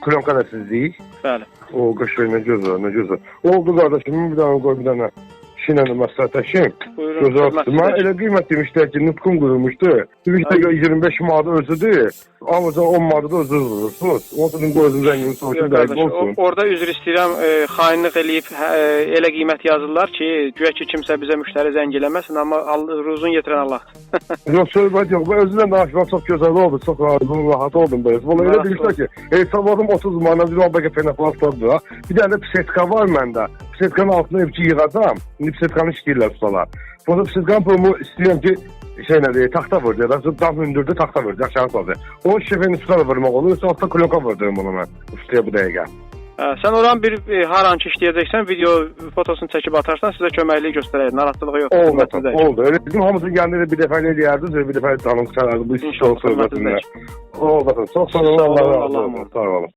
Klonka da sizlik. Bəli. O qışır nə gözü. Oldu qardaşım, bir dənə Şinanı məsləhətləşim. Buyurun. Gözü açdı. Mən elə qiymət demişlər ki, nutqum qurulmuşdu. Demişlər ki, 25 manat özüdür. Amma 10 manat da özü vurursunuz. Onun üçün gözüm zəngini soruşum, dəqiq olsun. Orada üzr istəyirəm, xainlik eləyib elə qiymət yazırlar ki, güya ki, kimsə bizə müştəri zəng eləməsin, amma ruzun yetirən Allahdır. Yox, söhbət yox. Ben özündən danışmaq çox gözəl oldu. Çox rahat oldum. Valla elə demişlər ki, hesabladım 30 manat, bir albaqə penaplastordur. Bir dənə də pisetka var məndə. Pisetkanın altına hepsi yığacam. İndi pisetkanı işləyirlər ustalar. Bu pisetkanın pulumu istəyirəm ki, taxta vuracaq. Dam hündürdür, taxta vuracaq, aşağı qalacaq. O şefin üstüne vurmaq olur. Üstü altta klonka vurdurum bunu mən. Ustaya bu dəqiqə. Sən oran bir hər an ki işləyəcəksən, video fotosunu çəkib atarsan, sizə köməklik göstərər. Narahatlığı yoxdur. Oldu. Öyle bizim hamımızın gəldiyi bir dəfə eləyərdiniz, bir dəfə tanım çıxarardı. Bu iş olsun. Oldu. Çox sağ olun. Allah razı olsun. Sağ olun.